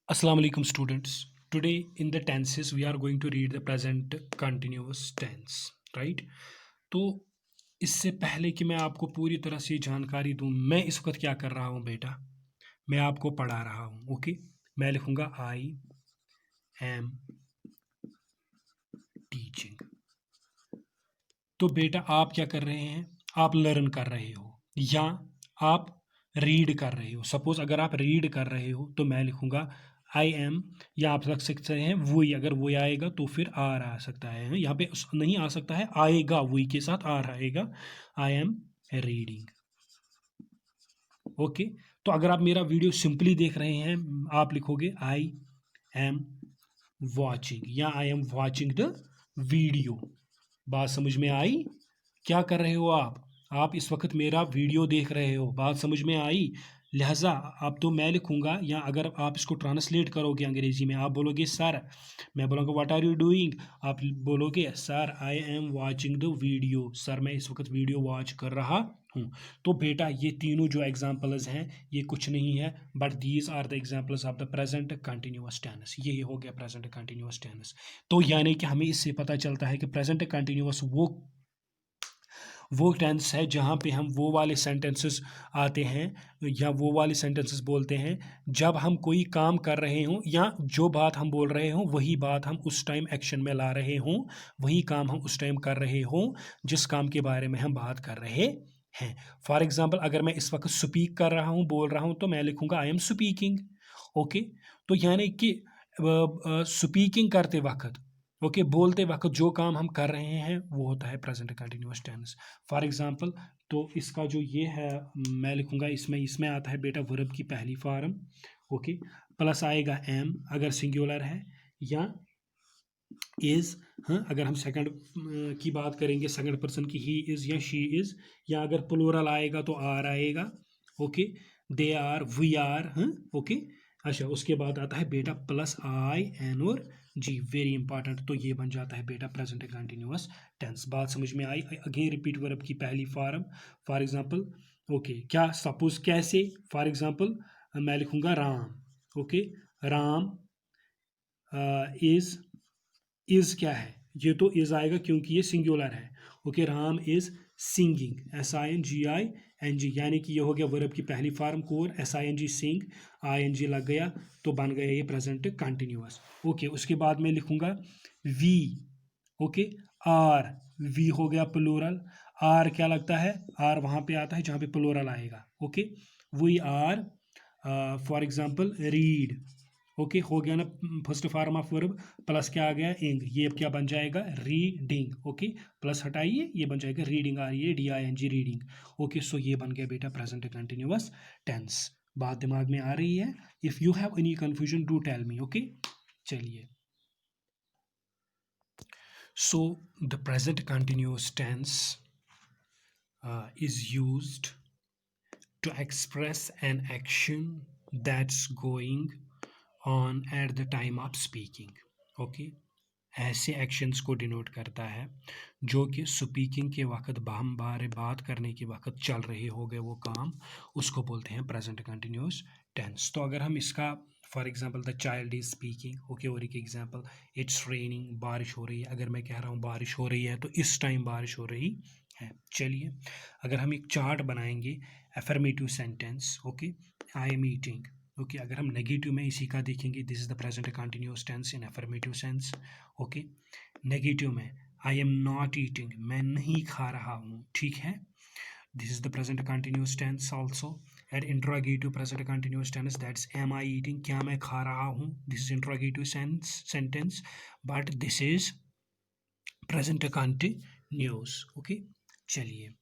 Assalamu alaikum students. Today in the tenses we are going to read the present continuous tense, right? तो इससे पहले कि मैं आपको पूरी तरह से जानकारी दूं, मैं इस वक्त क्या कर रहा हूं बेटा, मैं आपको पढ़ा रहा हूं। ओके, मैं लिखूंगा आई एम टीचिंग। तो बेटा आप क्या कर रहे हैं, आप लर्न कर रहे हो या आप रीड कर रहे हो। सपोज अगर आप रीड कर रहे हो तो मैं लिखूंगा आई एम, या आप रख सकते हैं वही। अगर वही आएगा तो फिर आर आ सकता है, यहाँ पे नहीं आ सकता है, आएगा वही के साथ आर आएगा। I am reading. ओके, तो अगर आप मेरा वीडियो सिंपली देख रहे हैं, आप लिखोगे आई एम वॉचिंग या I am watching the video. बात समझ में आई? क्या कर रहे हो आप इस वक्त मेरा वीडियो देख रहे हो। बात समझ में आई? लिहाजा अब तो मैं लिखूंगा, या अगर आप इसको ट्रांसलेट करोगे अंग्रेजी में, आप बोलोगे सर, मैं बोलूँगा व्हाट आर यू डूइंग, आप बोलोगे sir I am watching the video, sir मैं इस वक्त वीडियो वॉच कर रहा हूँ। तो बेटा ये तीनों जो एग्जाम्पल्स हैं ये कुछ नहीं है, but these are the examples of the present continuous tense. यही हो गया प्रेजेंट कंटिन्यूअस टेंस। तो यानी कि हमें इससे पता चलता है कि प्रेजेंट कंटिन्यूअस वो टेंस है जहाँ पे हम वो वाले सेंटेंसेस आते हैं या वो वाले सेंटेंसेस बोलते हैं जब हम कोई काम कर रहे हों, या जो बात हम बोल रहे हों वही बात हम उस टाइम एक्शन में ला रहे हों, वही काम हम उस टाइम कर रहे हों जिस काम के बारे में हम बात कर रहे हैं। फॉर एग्जाम्पल अगर मैं इस वक्त स्पीक कर रहा हूँ, बोल रहा हूँ, तो मैं लिखूंगा आई एम स्पीकिंग। ओके, तो यानी कि स्पीकिंग करते वक्त, ओके, बोलते वक्त जो काम हम कर रहे हैं वो होता है present continuous tense. For example, तो इसका जो ये है मैं लिखूंगा, इसमें इसमें आता है बेटा वर्ब की पहली फॉर्म। ओके, प्लस आएगा एम अगर सिंगुलर है, या इज, हाँ अगर हम सेकंड की बात करेंगे, सेकंड पर्सन की ही इज या शी इज, या अगर प्लूरल आएगा तो आर आएगा। Okay, they are, we are, हाँ। ओके, अच्छा उसके बाद आता है बेटा प्लस आई एन और जी, वेरी इंपॉर्टेंट। तो ये बन जाता है बेटा प्रेजेंट कंटिन्यूअस टेंस। बात समझ में आई? अगेन रिपीट वर्ब की पहली फॉर्म। फॉर एग्जांपल, ओके, क्या सपोज कैसे, फॉर एग्जांपल मैं लिखूंगा राम। ओके, राम इज क्या है, ये तो इज आएगा क्योंकि ये सिंगुलर है। Okay, Ram is singing, S I N G I N G, यानी कि ये हो गया वर्ब की पहली form core, S I N G sing, I N G लग गया तो बन गया ये प्रेजेंट कंटिन्यूअस। ओके, उसके बाद मैं लिखूंगा वी। ओके, आर, वी हो गया प्लूरल, आर क्या लगता है, आर वहां पे आता है जहां पे प्लूरल आएगा। Okay, we are, for example read. Okay, हो गया ना first form of verb, plus क्या आ गया इंग, ये क्या बन जाएगा रीडिंग। ओके, प्लस हटाइए ये बन जाएगा रीडिंग, आ रही है D I N G, reading. Okay, so ये बन गया बेटा प्रेजेंट कंटिन्यूअस टेंस। बात दिमाग में आ रही है? If you have any confusion do tell me. Okay, चलिए। So the present continuous tense is used to express an action that's going on at the time of speaking. Okay, ऐसे actions को denote करता है जो कि speaking के वक्त, हम बारे बात करने के वक्त चल रहे हो गए वो काम, उसको बोलते हैं प्रेजेंट कंटिन्यूअस टेंस। तो अगर हम इसका for example the child is speaking, okay, और एक एग्जांपल इट्स रेनिंग, बारिश हो रही है। अगर मैं कह रहा हूँ बारिश हो रही है तो इस टाइम बारिश हो रही है। चलिए, अगर हम एक चार्ट बनाएंगे affirmative sentence, okay, I am eating. Okay, अगर हम नेगेटिव में इसी का देखेंगे, this is the present continuous tense in affirmative sense. Okay, negative में आई एम नॉट ईटिंग, मैं नहीं खा रहा हूँ, ठीक है, this is the present continuous tense also. At interrogative present continuous tense, that's am I eating, क्या मैं खा रहा हूँ, this is interrogative sentence, but this is present continuous. Okay, चलिए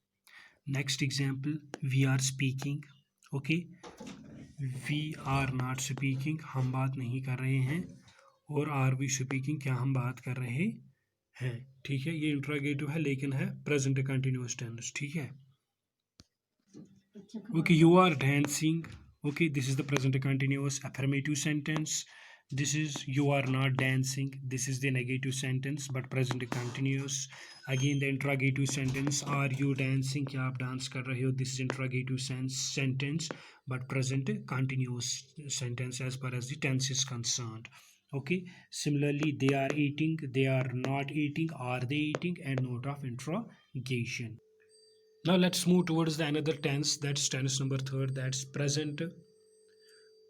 next example, we are speaking. Okay, we are not speaking, हम बात नहीं कर रहे हैं, और आर वी स्पीकिंग, क्या हम बात कर रहे हैं, ठीक है। ये इंट्रोगेटिव है लेकिन है प्रेजेंट कंटिन्यूअस टेंस, ठीक है। Okay, you are dancing. Okay, this is the present continuous affirmative sentence, This is you are not dancing. This is the negative sentence but present continuous. Again the interrogative sentence, are you dancing, क्या आप dance कर रहे हो? This is interrogative sentence but present continuous sentence as far as the tense is concerned. Okay, similarly they are eating, they are not eating, are they eating, and note of interrogation. Now let's move towards the another tense, that's tense number third, that's present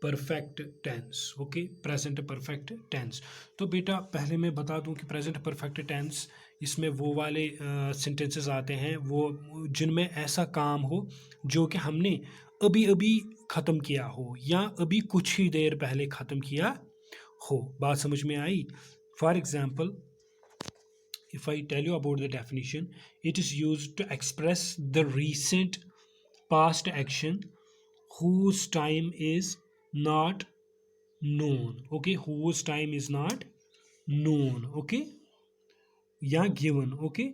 perfect tense. Okay, present perfect tense. तो बेटा पहले मैं बता दूं कि present perfect tense इसमें वो वाले सेंटेंसेस आते हैं वो जिनमें ऐसा काम हो जो कि हमने अभी अभी ख़त्म किया हो या अभी कुछ ही देर पहले ख़त्म किया हो. बात समझ में आई? For example, if I tell you about the definition, it is used to express the recent past action whose time is not known. Okay, whose time is not known. Okay, या गिवन. ओके,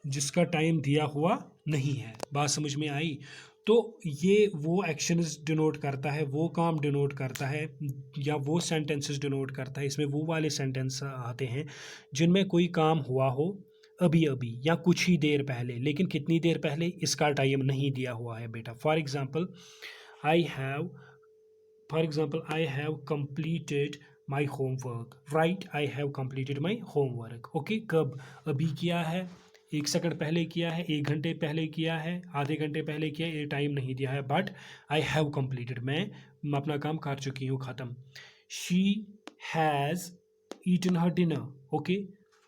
जिसका time दिया हुआ नहीं है. बात समझ में आई? तो ये वो एक्शंस डिनोट करता है, वो काम डिनोट करता है या वो सेंटेंसेस डिनोट करता है. इसमें वो वाले सेंटेंस आते हैं जिनमें कोई काम हुआ हो अभी अभी या कुछ ही देर पहले, लेकिन कितनी देर पहले इसका टाइम नहीं दिया हुआ है बेटा. For example, I have I have completed my homework. Right, I have completed my homework. Okay, कब? अभी किया है, 1 सेकंड पहले किया है, 1 घंटे पहले किया है, आधे घंटे पहले किया है, ये टाइम नहीं दिया है. बट आई हैव कंप्लीटेड, मैं अपना काम कर चुकी हूँ, ख़त्म. She has eaten her dinner. Okay,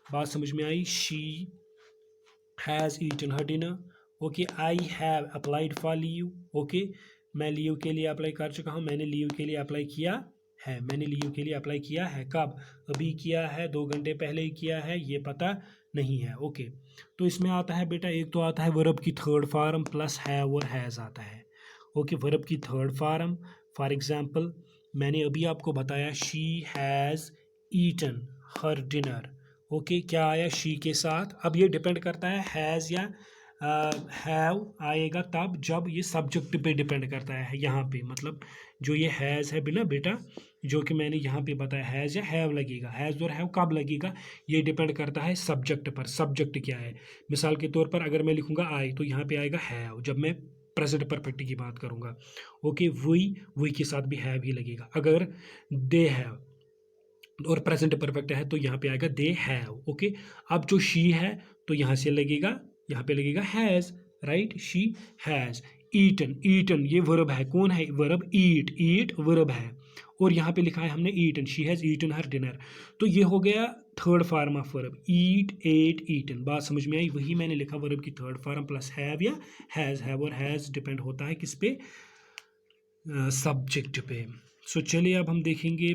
बात समझ में आई? She has eaten her dinner. Okay, I have applied for leave. Okay, मैं लीव के लिए अप्लाई कर चुका हूँ, मैंने लीव के लिए अप्लाई किया है, मैंने लीव के लिए अप्लाई किया है. कब? अभी किया है, 2 घंटे पहले ही किया है, ये पता नहीं है. ओके, तो इसमें आता है बेटा, एक तो आता है वर्ब की थर्ड फॉर्म प्लस हैव और हैज़ आता है. ओके, वर्ब की थर्ड फॉर्म. फॉर एग्जाम्पल, मैंने अभी आपको बताया she has eaten her dinner. Okay, क्या आया शी के साथ? अब ये डिपेंड करता है हैज़ या हैव आएगा तब जब ये सब्जेक्ट पे डिपेंड करता है. यहाँ पे मतलब जो ये हैज़ है बिना बेटा, जो कि मैंने यहाँ पे बताया हैज़ या हैव लगेगा. हैज़ और हैव कब लगेगा ये डिपेंड करता है सब्जेक्ट पर. सब्जेक्ट क्या है? मिसाल के तौर पर अगर मैं लिखूँगा आई तो यहाँ पे आएगा हैव जब मैं प्रेजेंट परफेक्ट की बात करूँगा. ओके, वही के साथ भी हैव ही लगेगा. अगर दे हैव और प्रेजेंट परफेक्ट है तो यहाँ पे आएगा दे हैव. ओके, अब जो शी है तो यहाँ से लगेगा, यहाँ पे लगेगा has. Right, she has eaten. Eaten ये वर्ब है. कौन है वर्ब? ईट. ईट वर्ब है और यहाँ पे लिखा है हमने eaten. She has eaten her dinner. तो ये हो गया third form of verb, eat, ate, eaten. बात समझ में आई? वही मैंने लिखा वर्ब की थर्ड फॉर्म प्लस हैव या हैज़. हैव और हैज़ डिपेंड होता है किस पे? सब्जेक्ट पे. सो चलिए अब हम देखेंगे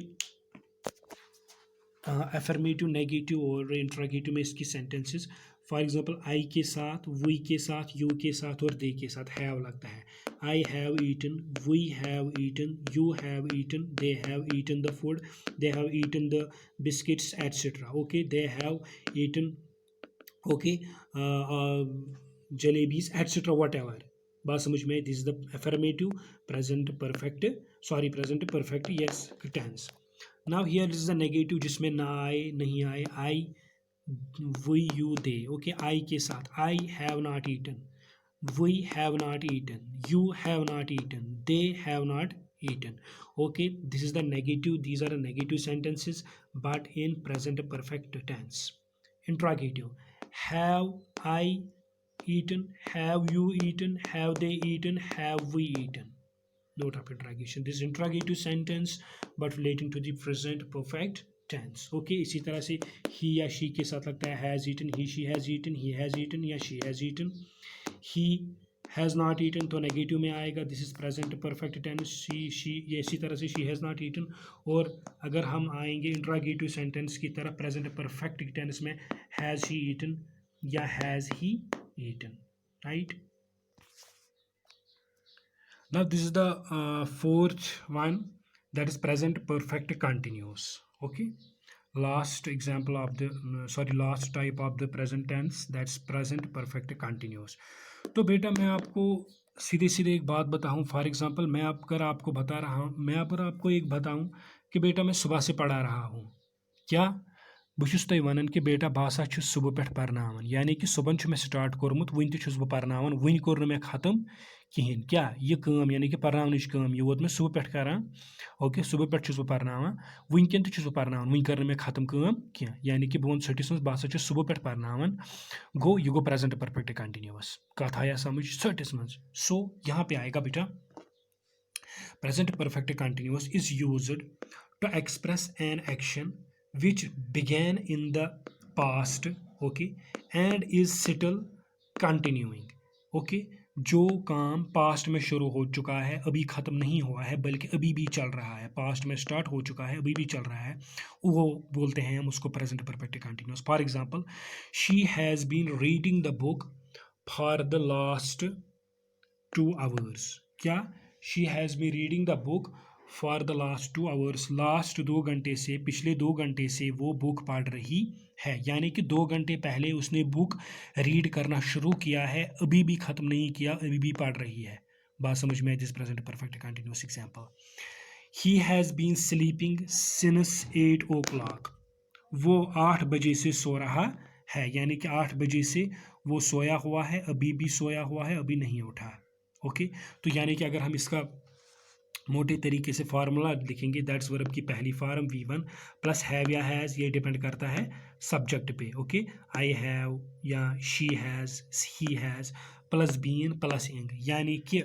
एफर्मेटिव, नेगेटिव और इंट्रोगेटिव में इसकी सेंटेंसेस. फॉर एग्जाम्पल, आई के साथ, वी के साथ, यू के साथ और दे के साथ हैव लगता है. I have eaten, we have eaten, you have eaten, they have eaten the food, they have eaten the biscuits etcetera. Okay, they have eaten, okay, jalebis etcetera, whatever. बात समझ में? This is the affirmative present perfect, sorry present perfect yes tense. Now here is the negative जिसमें ना आए, नहीं आए. I, we, you, they. Okay, I के साथ I have not eaten, we have not eaten, you have not eaten, they have not eaten. Okay, this is the negative, these are the negative sentences but in present perfect tense. Interrogative, have I eaten, have you eaten, have they eaten, have we eaten. Note of interrogation, this is interrogative sentence but relating to the present perfect tense. Okay, इसी तरह से he या she के साथ लगता है has eaten, she has eaten, he has eaten या she has eaten. he has not eaten तो नेगेटिव में आएगा, this is present perfect tense. She ये इसी तरह से शी हैज़ नॉट ईटन. और अगर हम आएंगे इंट्रोगेटिव सेंटेंस की तरफ प्रेजेंट परफेक्ट टेंस में, हैज़ ही ईटन या has he eaten. Right, now this is the fourth one, that is present perfect continuous. Okay, last example of the last type of the present tense, that's present perfect continuous. तो बेटा मैं आपको सीधे सीधे एक बात बताऊं. फॉर एग्जांपल, मैं अगर आपको बता रहा हूं, मैं अगर आपको एक बताऊं कि बेटा मैं सुबह से पढ़ा रहा हूँ। क्या बहुत तुम वन कि बेटा बह सा सुबह पे पर्नावान, यानी कि सुबह मैं स्टार्ट कोर्मुत वन तुस बह पर्नावान, वन कोर मे खत्म कहें। क्या ये काम यानी कि पर्नावनच काम ये वोत मैं सुबह पे करान। ओके सुबह पे बह पर्नावान, वनकन तह पर्नावान, वन कर मे खत्म काम कह, यानी कि बह वन सटिस मज बह सा सुबह पे पर्नावान। गो ये गो प्रेजेंट परफेक्ट कंटिन्यूअस। कथ आया समझ सटिस मज। सो यहाँ पे आएगा बेटा present perfect continuous is used to express an action which began in the past, okay, and is still continuing, okay। जो काम पास्ट में शुरू हो चुका है, अभी खत्म नहीं हुआ है, बल्कि अभी भी चल रहा है, पास्ट में स्टार्ट हो चुका है, अभी भी चल रहा है, वो बोलते हैं हम उसको present perfect continuous. For example, she has been reading the book for the last 2 hours। क्या she has be reading the book for the last 2 hours, last 2 घंटे से, पिछले 2 घंटे से वो बुक पढ़ रही है, यानी कि 2 घंटे पहले उसने बुक रीड करना शुरू किया है, अभी भी ख़त्म नहीं किया, अभी भी पढ़ रही है। बात समझ में आई? This present perfect continuous example. He has been sleeping since 8 o'clock। वो 8 बजे से सो रहा है, यानी कि 8 बजे से वो सोया हुआ है, अभी भी सोया हुआ है, अभी नहीं उठा। ओके तो यानी कि अगर हम इसका मोटे तरीके से फार्मूला लिखेंगे, दैट्स वर्ब की पहली फॉर्म V1 प्लस हैव या हैज़, ये डिपेंड करता है सब्जेक्ट पे। ओके आई हैव या she has, he has plus been plus ing, यानी कि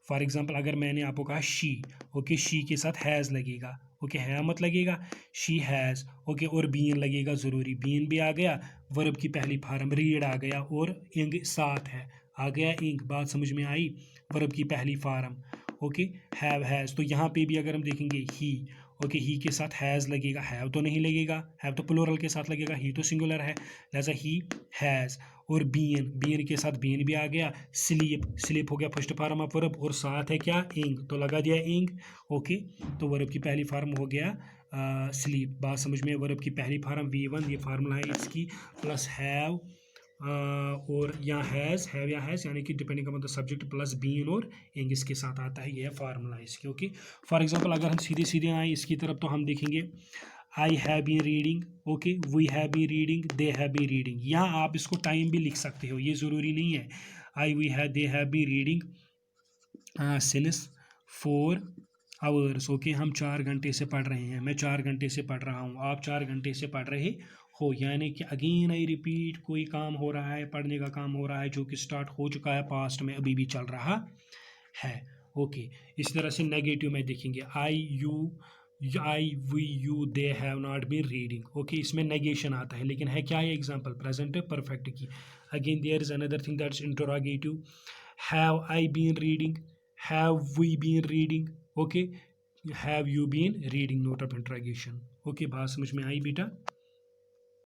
फॉर एग्जांपल अगर मैंने आपको कहा शी, ओके शी के साथ हैज़ लगेगा, ओके है मत लगेगा, शी हैज़, ओके और बीन लगेगा ज़रूरी, बीन भी आ गया, वर्ब की पहली फॉर्म रीड आ गया और इंग साथ है, आ गया इंग। बात समझ में आई? वर्ब की पहली फॉर्म, ओके हैव हैज़। तो यहाँ पे भी अगर हम देखेंगे ही, ओके ही के साथ हैज़ लगेगा, हैव तो नहीं लगेगा, हैव तो प्लूरल के साथ लगेगा, ही तो सिंगुलर है, लिहाजा ही हैज़। और बीन, बीन के साथ बीन भी आ गया, स्लीप, स्लीप हो गया फर्स्ट फॉर्म ऑफ वर्ब और साथ है क्या इंग, तो लगा दिया इंग। ओके तो वर्ब की पहली फॉर्म हो गया स्लीप। बात समझ में? वर्ब की पहली फॉर्म V1, ये फार्मूला है इसकी, प्लस हैव और या हैज़, हैव या हैज़, यानी कि depending upon the subject plus been और इंग इसके साथ आता है, ये फार्मूला है इसकी। ओके फॉर एग्जांपल अगर हम सीधे सीधे आए इसकी तरफ तो हम देखेंगे I have been reading, okay we have been reading, they have been reading. यहाँ आप इसको टाइम भी लिख सकते हो, ये ज़रूरी नहीं है। I we have they have been reading since 4 hours, okay हम 4 घंटे से पढ़ रहे हैं, मैं 4 घंटे से पढ़ रहा हूँ, आप 4 घंटे से पढ़ रहे हो, यानी कि अगेन आई रिपीट, कोई काम हो रहा है, पढ़ने का काम हो रहा है जो कि स्टार्ट हो चुका है पास्ट में, अभी भी चल रहा है। ओके इस तरह से नेगेटिव में देखेंगे I we you they have not been reading, okay इसमें नेगेशन आता है, लेकिन है क्या है एग्जांपल प्रेजेंट परफेक्ट की। Again there is another thing that's interrogative, have I been reading, have we been reading, okay have you been reading, note of interrogation। Okay बात समझ में आई बेटा?